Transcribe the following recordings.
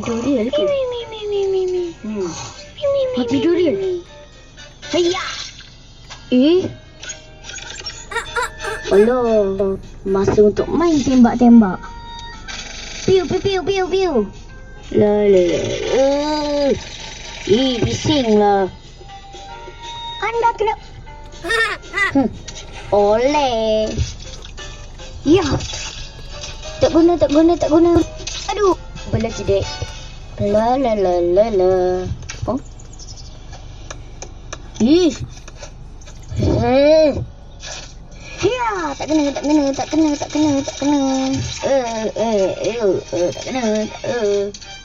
Tutorial ke? Mau tutorial? Hayya! Alah, masa untuk main tembak-tembak. Piu, piu, piu, piu, piu. La la la. Bising lah. Anda kena. Oleh. Ya. Tak guna. Aduh. Bola cedek. La la la la la. Oh. Ih. Ya, tak kena. Tak kena.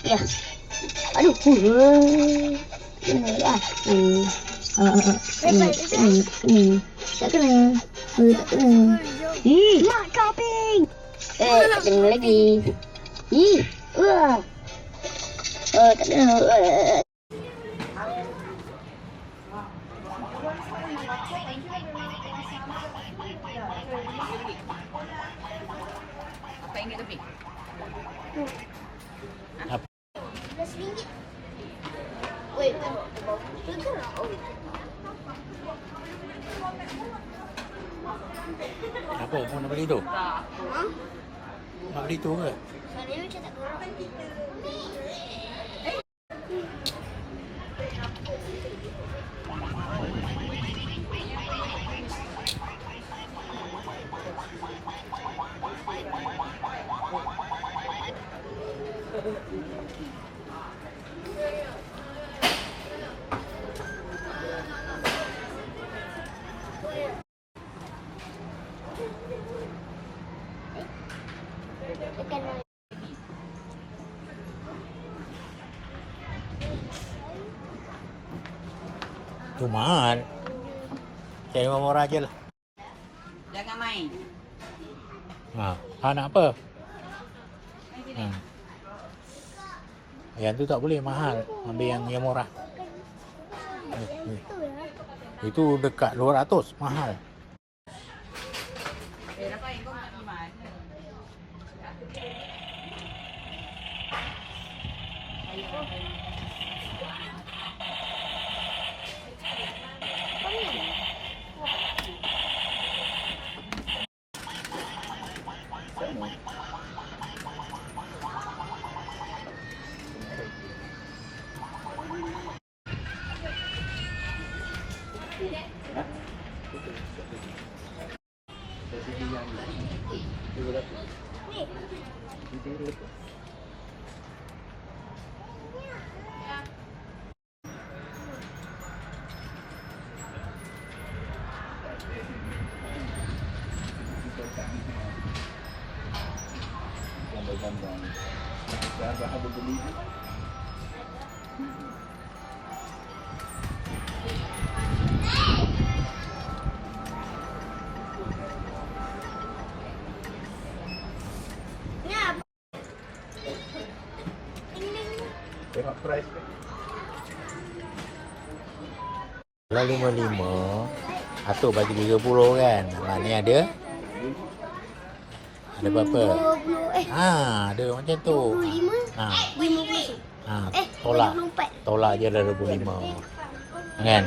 Ya. Aduh. Kena dah. Tak kena. Mak kaping. Tak kena lagi. Tak kena. Apa ingat lebih? RM11. Wait, Apa? Mau nak beli tu? Nak beli tu ke? Saya macam tak gerak. Tu mahal. Cari murah je lah. Jangan main. Nak apa? Yang tu tak boleh, mahal. Ambil yang murah. Itu dekat 200, mahal. Apa yang kau nak pergi mana? Tengok price ke? Kalau 55, atuk bagi 30 kan. Ni ada? Ada berapa? 20. Ada macam tu. 25. 50. Tolak. 54. Tolak je dah 25. Kan?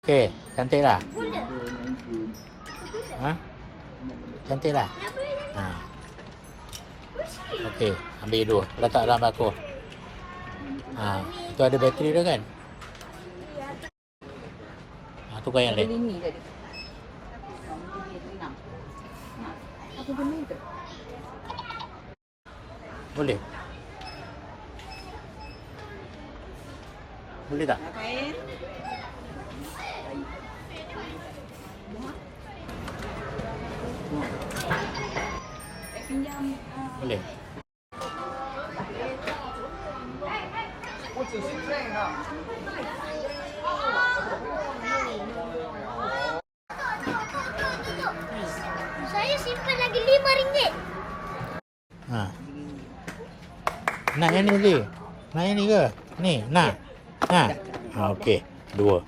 Okey, cantik lah. Cantik lah. Okey, ambil dua. Letak dalam aku. Itu ada bateri dah kan? Tukar yang lain. Ini tadi. Apa benda itu? Boleh? Boleh tak? Nak kain? Pinjam. Boleh. Saya simpan lagi RM5. Nak yang ni boleh? Nak yang ni ke? Ni, nak? Okey, dua.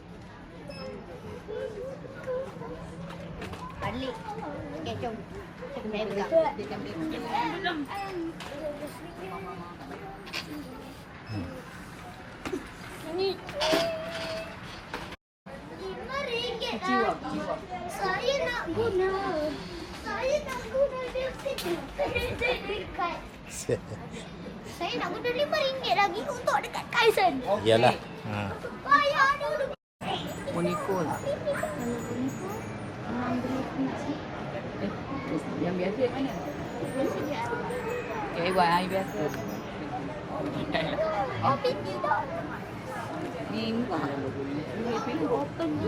Balik. Okey, jom. Saya pegang. Saya nak guna RM5 lagi untuk dekat Tyson. Iyalah. Ha. Bayar dulu. Boneko lah. Yang biasa yang mana? Yang iwan yang biasa. Oh, pinti tak. Ni enggak. Ni pilih botol ni.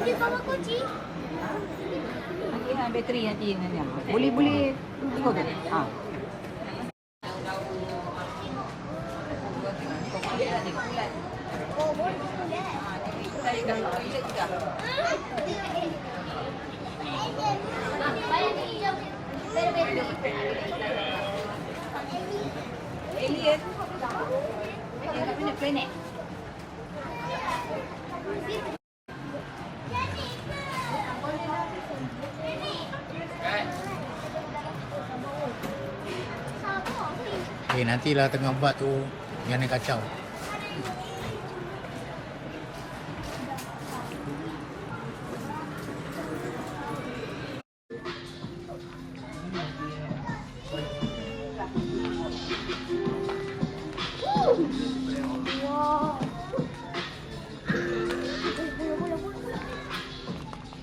Dia bawa kunci. Nanti nak bateri nanti. Boleh tengok ke? Ha. Oh, boleh. Saya dah toilet juga. Bayar ni jom. Alien. Alien kat mana planet? Nantilah tengah buat tu jangan kacau.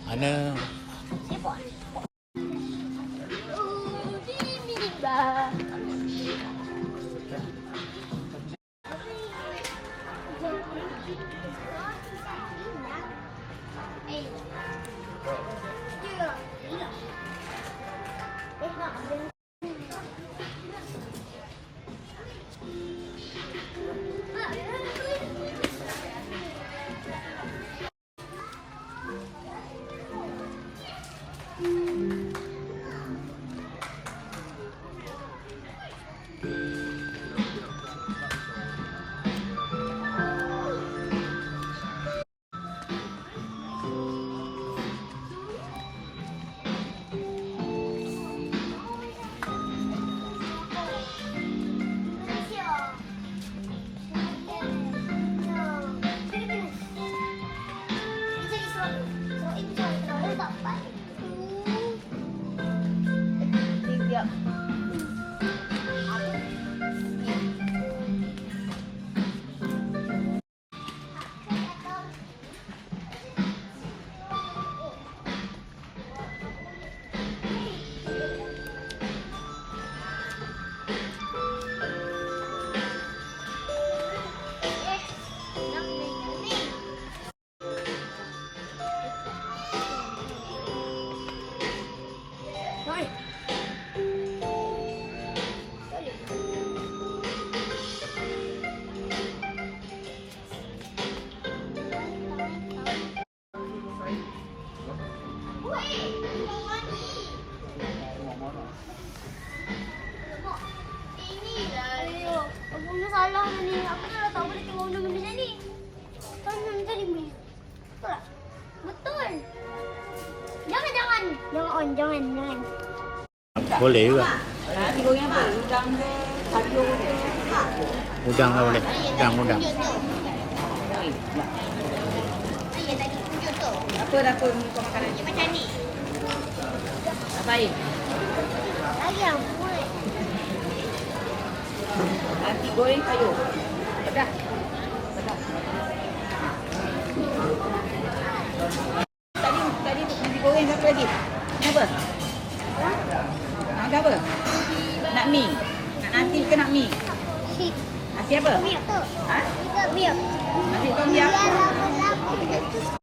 Ana salah ni. Aku dah tahu boleh tengok benda macam ni. Tangan tadi ni. Betul tak? Betul. Jangan. Jangan on, jangan. boleh juga. Nanti goreng apa? Udang ke? Sayur ke? Udang lah boleh. Udang. Ayah tadi tunjuk tu. Apa dapur kau makanan ni? Macam ni. Apa air? Lagi yang boleh. Nanti goreng sayur. Pedas. Tadi nanti goreng apa lagi? Apa? Nak apa? Nak mi. Nak nasi ke nak mi? Nasi apa? Biar tu. Ha? Biar. Nasi tom yum. Biar lama-lama.